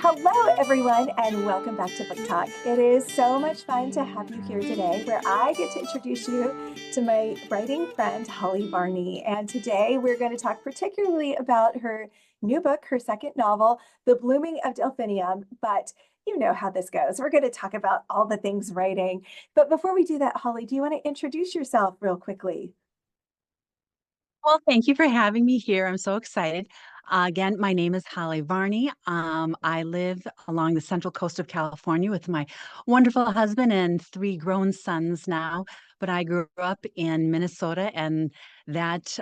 Hello, everyone, and welcome back to Book Talk. It is so much fun to have you here today, where I get to introduce you to my writing friend, Holly Varni. And today we're going to talk particularly about her new book, her second novel, The Blooming of Delphinium. But you know how this goes. We're going to talk about all the things writing. But before we do that, Holly, do you want to introduce yourself real quickly? Well, thank you for having me here. I'm so excited. Again, my name is Holly Varni. I live along the central coast of California with my wonderful husband and three grown sons now. But I grew up in Minnesota, and that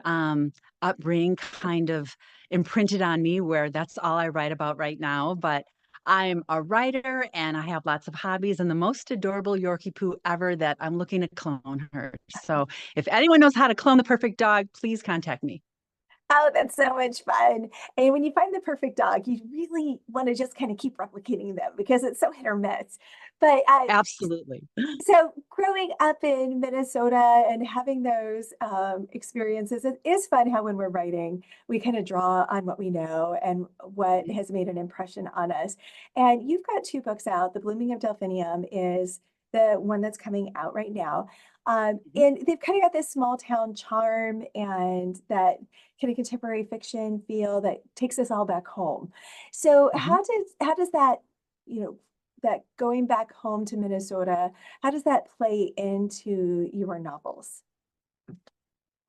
upbringing kind of imprinted on me where that's all I write about right now. But I'm a writer and I have lots of hobbies and the most adorable Yorkie poo ever that I'm looking to clone her. So if anyone knows how to clone the perfect dog, please contact me. Oh, that's so much fun. And when you find the perfect dog, you really want to just kind of keep replicating them because it's so hit or miss. But Absolutely. so growing up in Minnesota and having those experiences, it is fun how when we're writing, we kind of draw on what we know and what has made an impression on us. And you've got two books out. The Blooming of Delphinium is the one that's coming out right now. Mhm. And they've kind of got this small town charm and that kind of contemporary fiction feel that takes us all back home. So Mhm. how does that, you know, that going back home to Minnesota, how does that play into your novels?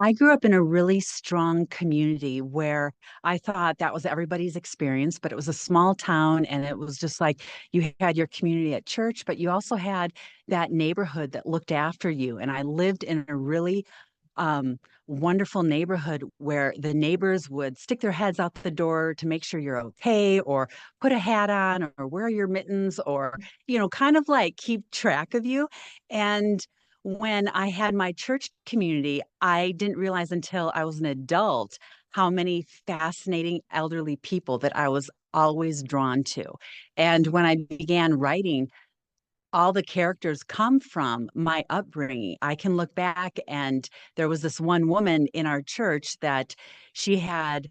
I grew up in a really strong community where I thought that was everybody's experience, but it was a small town and it was just like you had your community at church, but you also had that neighborhood that looked after you. And I lived in a really wonderful neighborhood where the neighbors would stick their heads out the door to make sure you're okay, or put a hat on, or wear your mittens, or, kind of like keep track of you. And when I had my church community, I didn't realize until I was an adult how many fascinating elderly people that I was always drawn to. And when I began writing, all the characters come from my upbringing. I can look back and there was this one woman in our church that she had,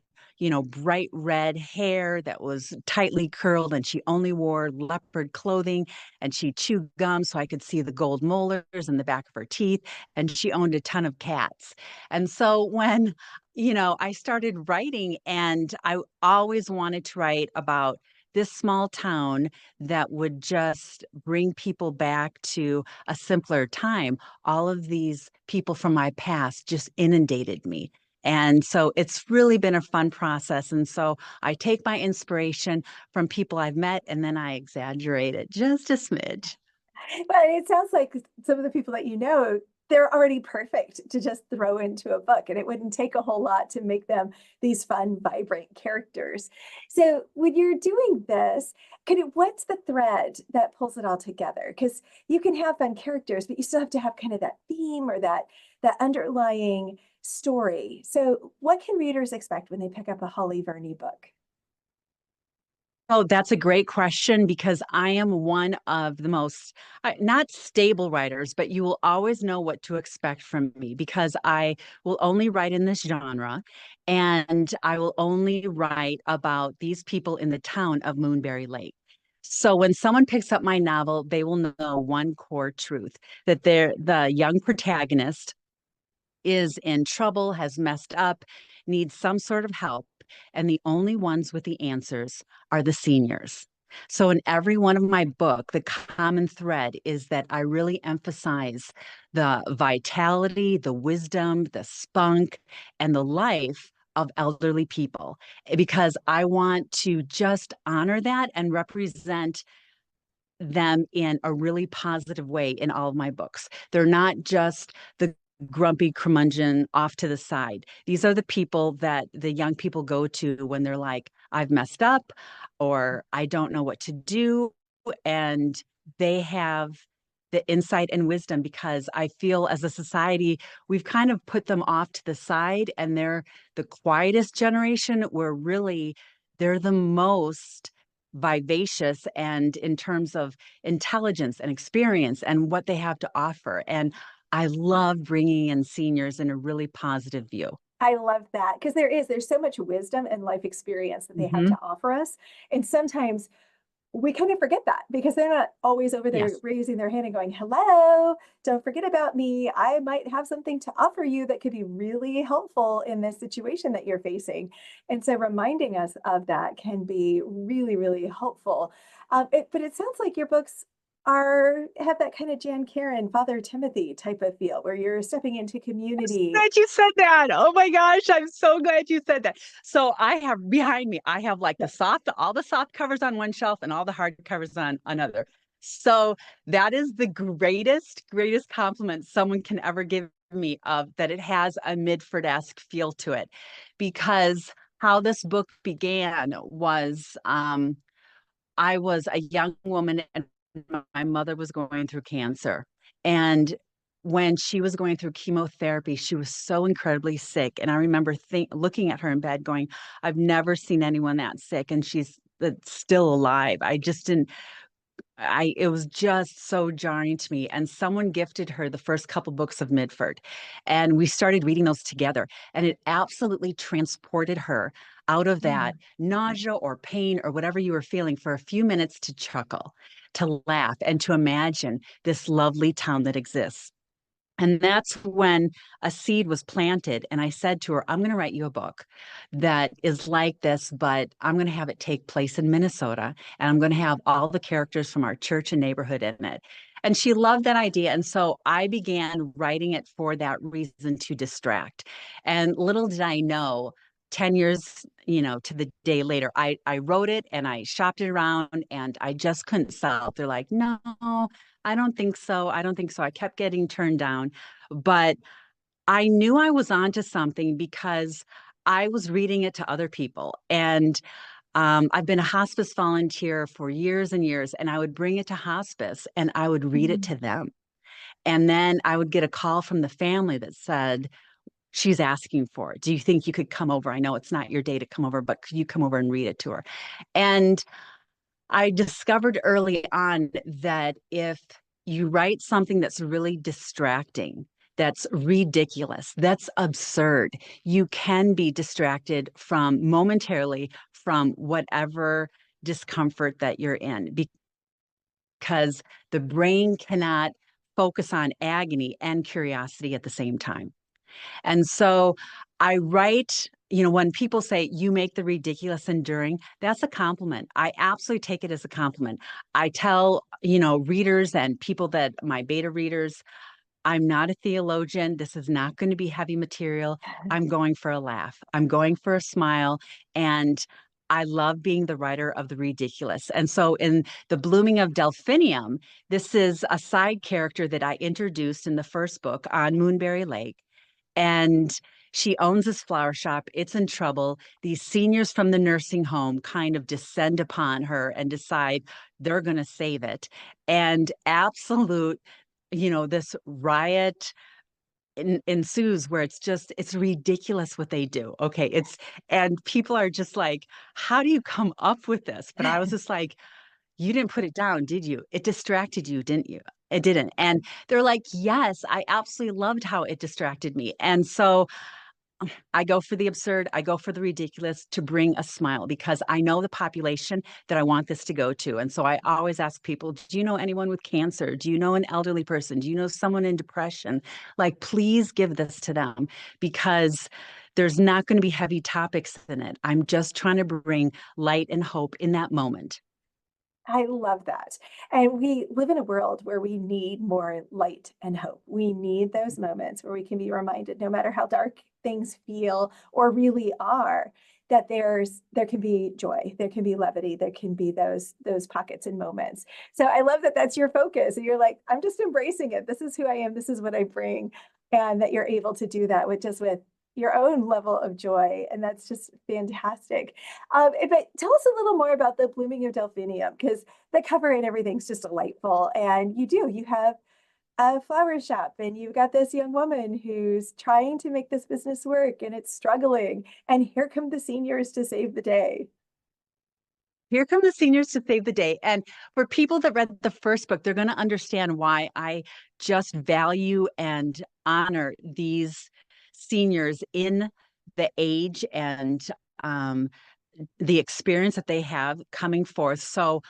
bright red hair that was tightly curled and she only wore leopard clothing and she chewed gum so I could see the gold molars in the back of her teeth, and she owned a ton of cats. And so when I started writing, and I always wanted to write about this small town that would just bring people back to a simpler time. All of these people from my past just inundated me. And so it's really been a fun process. And so I take my inspiration from people I've met and then I exaggerate it just a smidge. But it sounds like some of the people that you know, they're already perfect to just throw into a book, and it wouldn't take a whole lot to make them these fun, vibrant characters. So when you're doing this, what's the thread that pulls it all together? Because you can have fun characters, but you still have to have kind of that theme or that underlying story. So what can readers expect when they pick up a Holly Varni book? Oh, that's a great question because I am one of the most, not stable writers, but you will always know what to expect from me because I will only write in this genre, and I will only write about these people in the town of Moonberry Lake. So when someone picks up my novel, they will know one core truth, that the young protagonist is in trouble, has messed up, needs some sort of help, and the only ones with the answers are the seniors. So, in every one of my book, the common thread is that I really emphasize the vitality, the wisdom, the spunk, and the life of elderly people because I want to just honor that and represent them in a really positive way in all of my books. They're not just the grumpy curmudgeon off to the side. These are the people that the young people go to when they're like, I've messed up or I don't know what to do. And they have the insight and wisdom because I feel as a society, we've kind of put them off to the side and they're the quietest generation where really they're the most vivacious and in terms of intelligence and experience and what they have to offer. And I love bringing in seniors in a really positive view. I love that because there's so much wisdom and life experience that they have Hmm. to offer us. And sometimes we kind of forget that because they're not always over there Yes. raising their hand and going, hello, don't forget about me. I might have something to offer you that could be really helpful in this situation that you're facing. And so reminding us of that can be really, really helpful. But it sounds like your books have that kind of Jan Karon, Father Timothy type of feel where you're stepping into community. Glad you said that. Oh my gosh, I'm so glad you said that. So I have behind me, I have like all the soft covers on one shelf and all the hard covers on another. So that is the greatest compliment someone can ever give me, of that it has a Mitford-esque feel to it. Because how this book began was I was a young woman and my mother was going through cancer. And when she was going through chemotherapy, she was so incredibly sick. And I remember looking at her in bed going, I've never seen anyone that sick. And she's still alive. I just didn't, it was just so jarring to me. And someone gifted her the first couple books of Mitford. And we started reading those together. And it absolutely transported her out of that Mm. nausea or pain or whatever you were feeling for a few minutes, to chuckle, to laugh, and to imagine this lovely town that exists. And that's when a seed was planted. And I said to her, I'm going to write you a book that is like this, but I'm going to have it take place in Minnesota. And I'm going to have all the characters from our church and neighborhood in it. And she loved that idea. And so I began writing it for that reason, to distract. And little did I know, 10 years, to the day later, I wrote it and I shopped it around and I just couldn't sell it. They're like, no, I don't think so. I don't think so. I kept getting turned down, but I knew I was onto something because I was reading it to other people. And I've been a hospice volunteer for years and years, and I would bring it to hospice and I would read it Mm. to them. And then I would get a call from the family that said, she's asking for it. Do you think you could come over? I know it's not your day to come over, but could you come over and read it to her? And I discovered early on that if you write something that's really distracting, that's ridiculous, that's absurd, you can be distracted from momentarily from whatever discomfort that you're in, because the brain cannot focus on agony and curiosity at the same time. And so I write, when people say you make the ridiculous enduring, that's a compliment. I absolutely take it as a compliment. I tell, readers and people that my beta readers, I'm not a theologian. This is not going to be heavy material. I'm going for a laugh. I'm going for a smile. And I love being the writer of the ridiculous. And so in The Blooming of Delphinium, this is a side character that I introduced in the first book on Moonberry Lake, and she owns this flower shop. It's in trouble. These seniors from the nursing home kind of descend upon her and decide they're going to save it. And absolute, this riot ensues where it's ridiculous what they do. Okay. And people are just like, how do you come up with this? But I was just like, you didn't put it down, did you? It distracted you, didn't you? It didn't. And they're like, yes, I absolutely loved how it distracted me. And so I go for the absurd, I go for the ridiculous to bring a smile, because I know the population that I want this to go to. And so I always ask people, do you know anyone with cancer? Do you know an elderly person? Do you know someone in depression? Like, please give this to them, because there's not going to be heavy topics in it. I'm just trying to bring light and hope in that moment. I love that. And we live in a world where we need more light and hope. We need those moments where we can be reminded, no matter how dark things feel or really are, that there can be joy, there can be levity, there can be those pockets and moments. So I love that that's your focus. And you're like, I'm just embracing it. This is who I am. This is what I bring. And that you're able to do that with your own level of joy. And that's just fantastic. But tell us a little more about The Blooming of Delphinium, because the cover and everything's just delightful. And you have a flower shop and you've got this young woman who's trying to make this business work and it's struggling. And here come the seniors to save the day. Here come the seniors to save the day. And for people that read the first book, they're going to understand why I just value and honor these seniors in the age and um, the experience that they have coming forth. So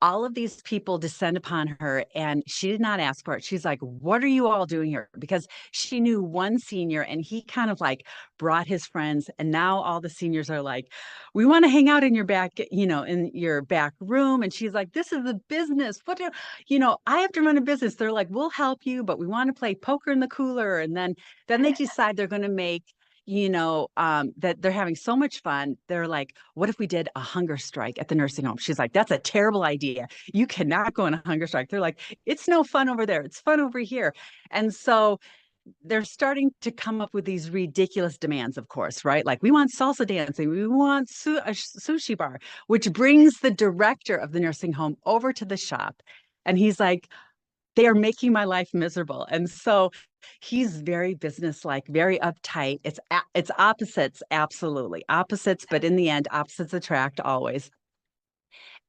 all of these people descend upon her, and she did not ask for it. She's like, what are you all doing here? Because she knew one senior, and he kind of like brought his friends, and now all the seniors are like, we want to hang out in your back, in your back room. And she's like, this is a business. I have to run a business. They're like, we'll help you, but we want to play poker in the cooler. And then they decide they're going to make, that they're having so much fun. They're like, what if we did a hunger strike at the nursing home? She's like, that's a terrible idea. You cannot go on a hunger strike. They're like, it's no fun over there. It's fun over here. And so they're starting to come up with these ridiculous demands, of course, right? Like, we want salsa dancing, we want a sushi bar, which brings the director of the nursing home over to the shop. And he's like, they are making my life miserable. And so he's very businesslike, very uptight. It's opposites, absolutely opposites, but in the end, opposites attract always.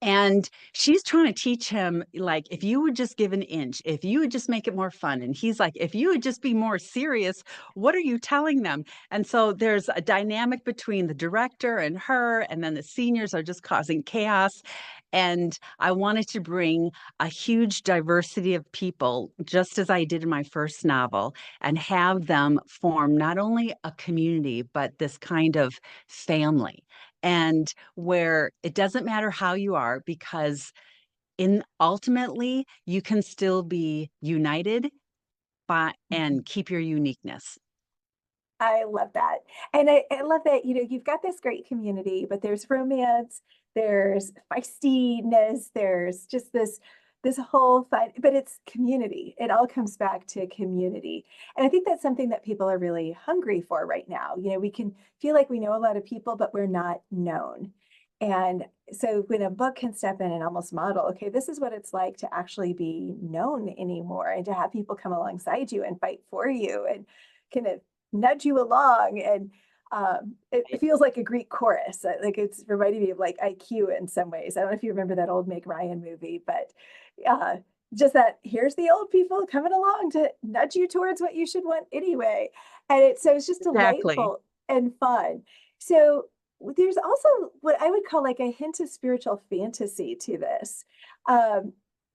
And she's trying to teach him, like, if you would just give an inch, if you would just make it more fun. And he's like, if you would just be more serious, what are you telling them? And so there's a dynamic between the director and her, and then the seniors are just causing chaos. And I wanted to bring a huge diversity of people, just as I did in my first novel, and have them form not only a community, but this kind of family. And where it doesn't matter how you are, because in ultimately you can still be united by and keep your uniqueness. I love that. And I love that, you've got this great community, but there's romance, there's feistiness, there's just this whole fun, but it's community. It all comes back to community. And I think that's something that people are really hungry for right now. We can feel like we know a lot of people, but we're not known. And so when a book can step in and almost model, okay, this is what it's like to actually be known anymore, and to have people come alongside you and fight for you and kind of nudge you along. And it feels like a Greek chorus. Like, it's reminding me of like IQ in some ways. I don't know if you remember that old Meg Ryan movie, but uh, just that here's the old people coming along to nudge you towards what you should want anyway. And it's just Exactly. delightful and fun. So there's also what I would call like a hint of spiritual fantasy to this. How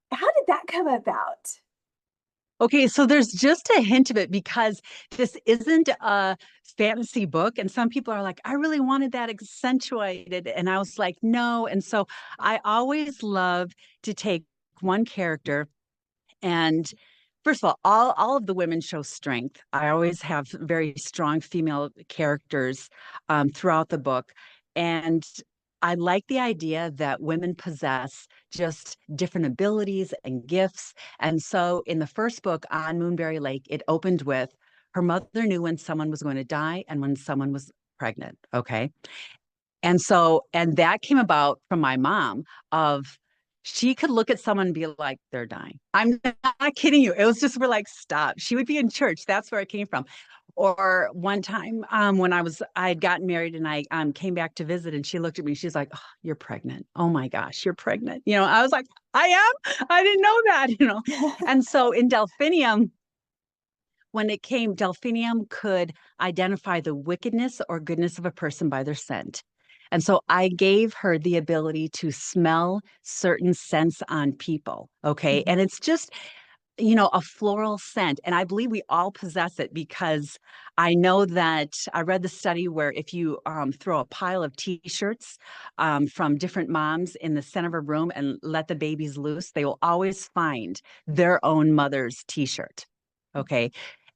did that come about? Okay, so there's just a hint of it, because this isn't a fantasy book. And some people are like, I really wanted that accentuated. And I was like, no. And so I always love to take one character. And first of all of the women show strength. I always have very strong female characters throughout the book. And I like the idea that women possess just different abilities and gifts. And so in the first book, on Moonberry Lake, it opened with her mother knew when someone was going to die and when someone was pregnant. Okay. And that came about from my mom, of she could look at someone and be like, they're dying. I'm not kidding you. It was just, we're like, stop. She would be in church. That's where it came from. Or one time when I had gotten married, and I came back to visit, and she looked at me, she's like, oh, you're pregnant. Oh my gosh, you're pregnant. I was like, I am? I didn't know that. And so in Delphinium, when it came, Delphinium could identify the wickedness or goodness of a person by their scent. And so I gave her the ability to smell certain scents on people. Okay. Mhm. And it's just, a floral scent. And I believe we all possess it, because I know that I read the study where if you throw a pile of t-shirts from different moms in the center of a room and let the babies loose, they will always find their own mother's t-shirt. Okay.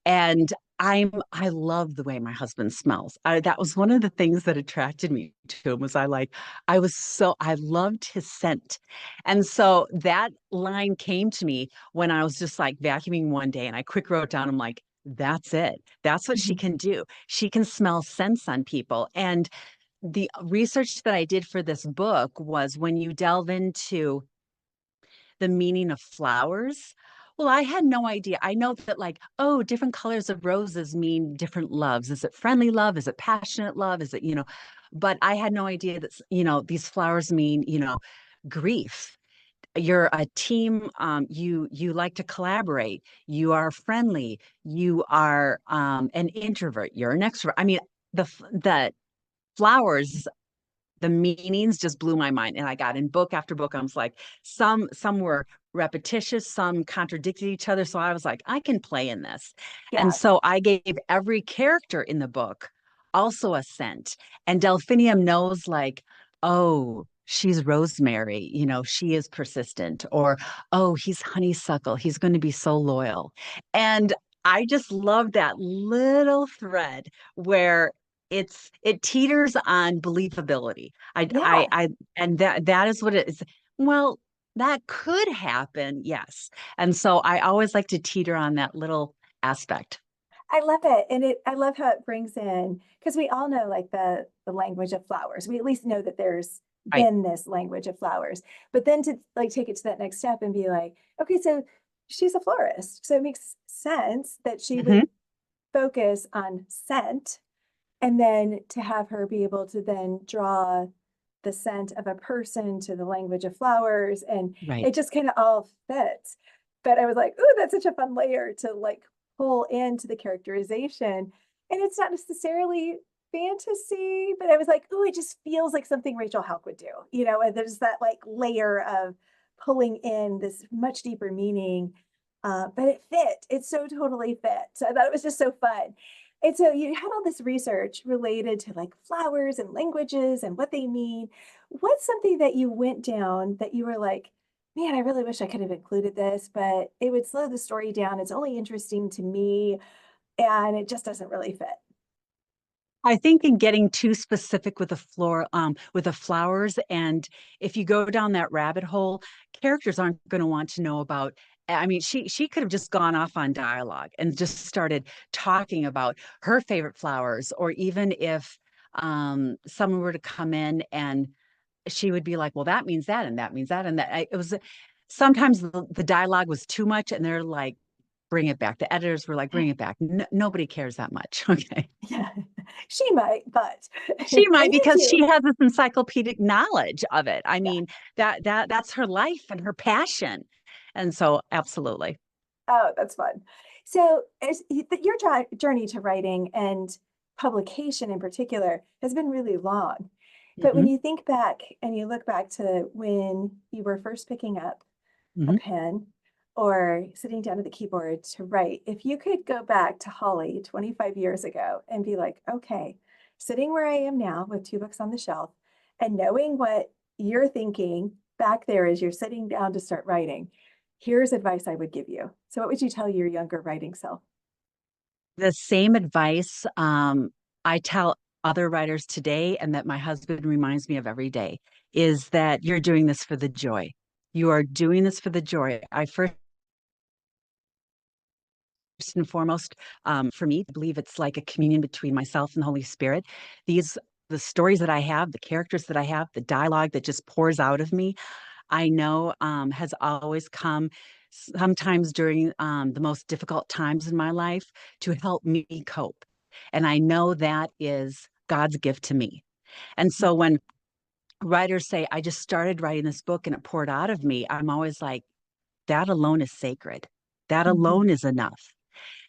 And I love the way my husband smells. That was one of the things that attracted me to him, was I loved his scent. And so that line came to me when I was just like vacuuming one day, and I quick wrote down, I'm like, that's it. That's what she Mhm. can do. She can smell scents on people. And the research that I did for this book was, when you delve into the meaning of flowers. Well, I had no idea. I know that, like, oh, different colors of roses mean different loves. Is it friendly love? Is it passionate love? Is it, but I had no idea that, these flowers mean, grief. You're a team. You like to collaborate. You are friendly. You are an introvert. You're an extrovert. I mean, the flowers the meanings just blew my mind. And I got in book after book. I was like, some were repetitious, some contradicted each other. So I was like, I can play in this. And Yeah. so I gave every character in the book also a scent. And Delphinium knows, like, oh, she's Rosemary, she is persistent, or oh, he's honeysuckle, he's going to be so loyal. And I just love that little thread where it teeters on believability. Yeah. And that is what it is. Well, that could happen, yes. And so I always like to teeter on that little aspect. I love it. And I love how it brings in, because we all know like the language of flowers. We at least know that there's Right. been this language of flowers. But then to like take it to that next step and be like, okay, so she's a florist. So it makes sense that she Mhm. would focus on scent, and then to have her be able to then draw the scent of a person to the language of flowers. And it Right. just kind of all fits. But I was like, oh, that's such a fun layer to like pull into the characterization. And it's not necessarily fantasy, but I was like, oh, it just feels like something Rachel Halk would do, and there's that like layer of pulling in this much deeper meaning. But it fit. It so totally fit. So I thought it was just so fun. And so you had all this research related to like flowers and languages and what they mean. What's something that you went down that you were like, man, I really wish I could have included this, but it would slow the story down. It's only interesting to me and it just doesn't really fit. I think in getting too specific with the floor, with the flowers, and if you go down that rabbit hole, characters aren't going to want to know about. I mean, she could have just gone off on dialogue and just started talking about her favorite flowers, or even if someone were to come in and she would be like, "Well, that means that, and that means that," and that. It was sometimes the dialogue was too much, and they're like, "Bring it back." The editors were like, "Bring it back." Nobody cares that much. Okay. Yeah, she might, but She and might, you because she do. has this encyclopedic knowledge of it. I mean, that's her life and her passion. And so absolutely. Oh, that's fun. So, your journey to writing and publication in particular has been really long. But when Hmm. you think back and you look back to when you were first picking up a Hmm. pen or sitting down at the keyboard to write, if you could go back to Holly 25 years ago and be like, okay, sitting where I am now with two books on the shelf and knowing what you're thinking back there as you're sitting down to start writing, here's advice I would give you. So, what would you tell your younger writing self? The same advice I tell other writers today, and that my husband reminds me of every day, is that you're doing this for the joy. You are doing this for the joy. I first and foremost, for me, I believe it's like a communion between myself and the Holy Spirit. These the stories that I have, the characters that I have, the dialogue that just pours out of me, I know has always come sometimes during the most difficult times in my life to help me cope. And I know that is God's gift to me. And so when writers say, I just started writing this book and it poured out of me, I'm always like, that alone is sacred. That Mhm. alone is enough.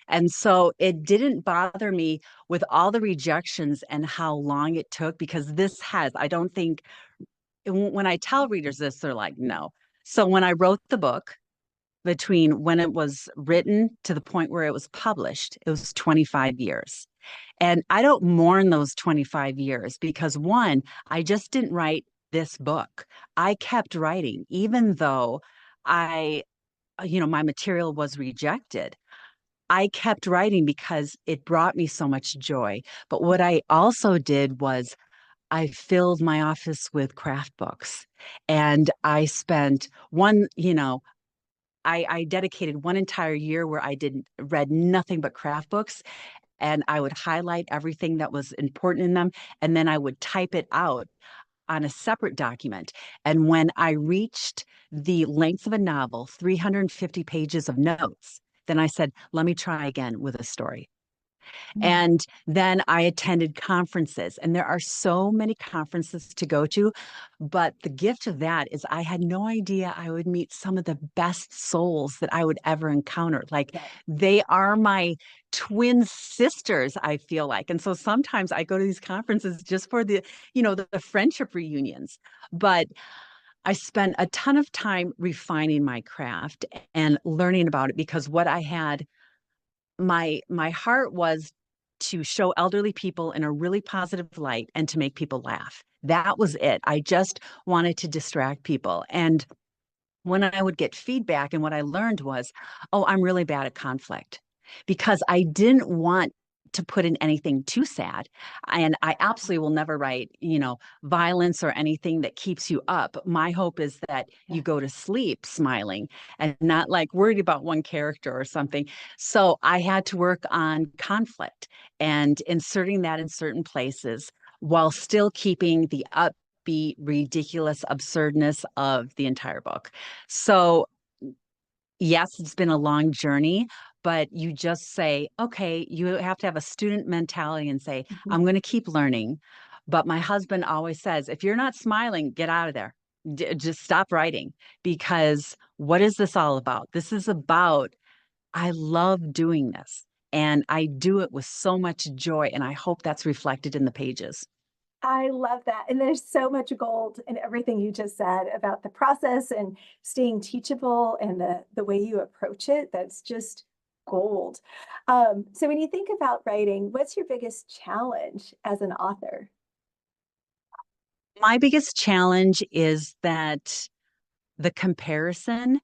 And so it didn't bother me with all the rejections and how long it took, because I don't think, when I tell readers this, they're like, no. So when I wrote the book, between when it was written to the point where it was published, it was 25 years. And I don't mourn those 25 years because, one, I just didn't write this book. I kept writing, even though I, my material was rejected. I kept writing because it brought me so much joy. But what I also did was I filled my office with craft books, and I spent I dedicated one entire year where I did read nothing but craft books, and I would highlight everything that was important in them, and then I would type it out on a separate document. And when I reached the length of a novel, 350 pages of notes, then I said, let me try again with a story. Mm. And then I attended conferences, and there are so many conferences to go to. But the gift of that is I had no idea I would meet some of the best souls that I would ever encounter. Like Yeah. they are my twin sisters, I feel like. And so sometimes I go to these conferences just for the friendship reunions. But I spent a ton of time refining my craft and learning about it because what I had my heart was to show elderly people in a really positive light and to make people laugh. That was it. I just wanted to distract people. And when I would get feedback, and what I learned was, oh, I'm really bad at conflict because I didn't want to put in anything too sad. And I absolutely will never write, violence or anything that keeps you up. My hope is that Yeah. you go to sleep smiling and not like worried about one character or something. So I had to work on conflict and inserting that in certain places while still keeping the upbeat, ridiculous absurdness of the entire book. So, yes, it's been a long journey, but you just say, okay, you have to have a student mentality and say, Mhm. I'm going to keep learning. But my husband always says, if you're not smiling, get out of there. Just stop writing because what is this all about? This is about, I love doing this and I do it with so much joy. And I hope that's reflected in the pages. I love that. And there's so much gold in everything you just said about the process and staying teachable and the way you approach it. That's just gold. So when you think about writing, what's your biggest challenge as an author? My biggest challenge is that the comparison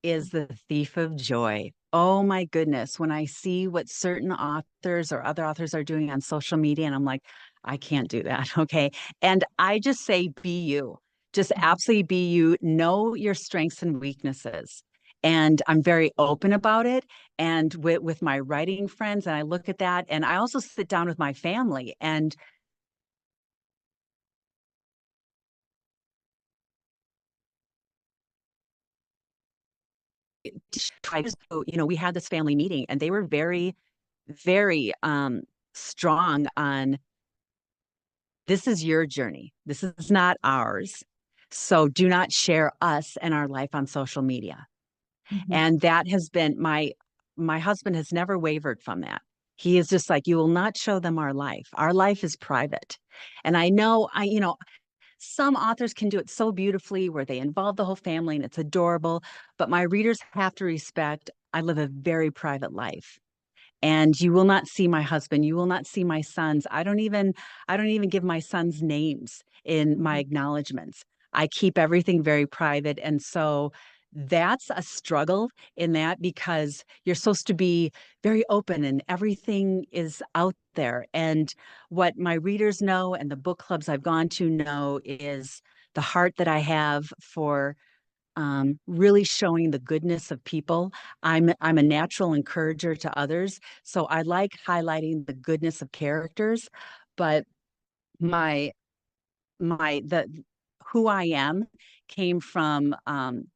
is the thief of joy. Oh my goodness. When I see what certain authors or other authors are doing on social media, and I'm like, I can't do that. Okay. And I just say, be you. Just Mhm. absolutely be you. Know your strengths and weaknesses. And I'm very open about it. And with my writing friends, and I look at that. And I also sit down with my family and try to, we had this family meeting and they were very, very strong on this is your journey. This is not ours. So do not share us and our life on social media. Mhm. And that has been my husband has never wavered from that. He is just like, you will not show them our life. Our life is private. And I know some authors can do it so beautifully where they involve the whole family and it's adorable, but my readers have to respect I live a very private life. And you will not see my husband, you will not see my sons. I don't even give my sons names in my Mhm. acknowledgments. I keep everything very private, and so that's a struggle in that because you're supposed to be very open and everything is out there. And what my readers know and the book clubs I've gone to know is the heart that I have for really showing the goodness of people. I'm a natural encourager to others, so I like highlighting the goodness of characters. But my the who I am came from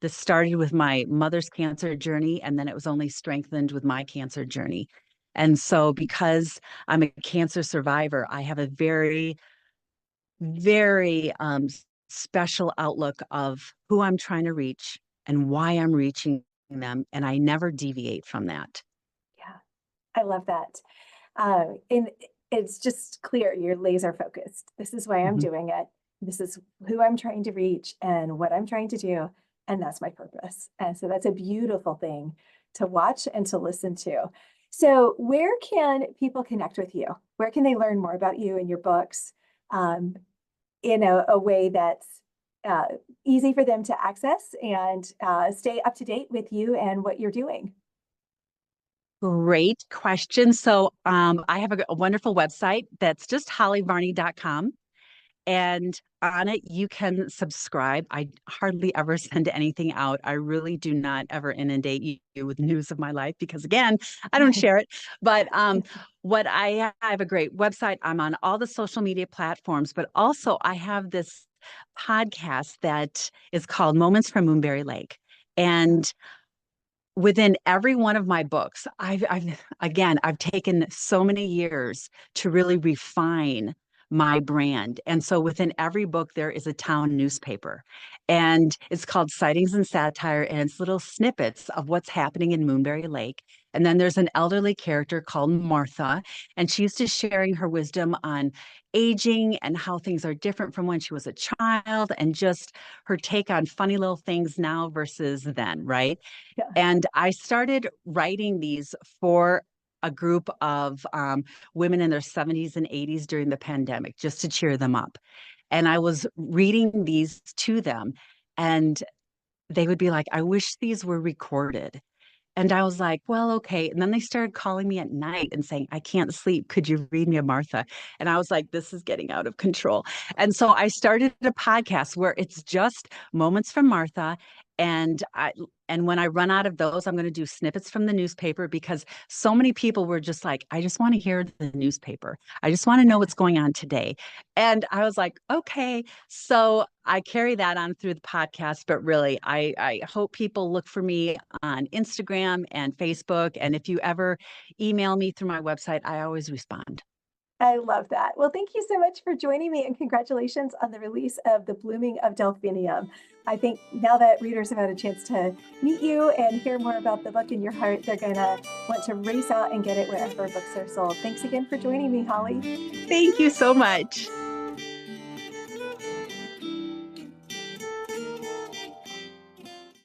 this started with my mother's cancer journey, and then it was only strengthened with my cancer journey. And so, because I'm a cancer survivor, I have a very very special outlook of who I'm trying to reach and why I'm reaching them. And I never deviate from that. Yeah, I love that. And it's just clear you're laser focused. This is why I'm Mhm. doing it. This is who I'm trying to reach and what I'm trying to do. And that's my purpose. And so that's a beautiful thing to watch and to listen to. So, where can people connect with you? Where can they learn more about you and your books um, in a way that's uh, easy for them to access and stay up to date with you and what you're doing? Great question. So I have a wonderful website that's just hollyvarni.com. And on it, you can subscribe. I hardly ever send anything out. I really do not ever inundate you with news of my life because, again, I don't share it. But I have a great website. I'm on all the social media platforms, but also I have this podcast that is called Moments from Moonberry Lake. And within every one of my books, I've taken so many years to really refine my brand. And so within every book, there is a town newspaper, and it's called Sightings and Satire, and it's little snippets of what's happening in Moonberry Lake. And then there's an elderly character called Martha, and she's just sharing her wisdom on aging and how things are different from when she was a child, and just her take on funny little things now versus then, right? Yeah. And I started writing these for a group of women in their 70s and 80s during the pandemic, just to cheer them up. And I was reading these to them, and they would be like, I wish these were recorded. And I was like, well, okay. And then they started calling me at night and saying, I can't sleep. Could you read me a Martha? And I was like, this is getting out of control. And so I started a podcast where it's just moments from Martha. And when I run out of those, I'm going to do snippets from the newspaper, because so many people were just like, I just want to hear the newspaper. I just want to know what's going on today. And I was like, okay. So I carry that on through the podcast, but really, I hope people look for me on Instagram and Facebook. And if you ever email me through my website, I always respond. I love that. Well, thank you so much for joining me, and congratulations on the release of The Blooming of Delphinium. I think now that readers have had a chance to meet you and hear more about the book in your heart, they're going to want to race out and get it wherever books are sold. Thanks again for joining me, Holly. Thank you so much.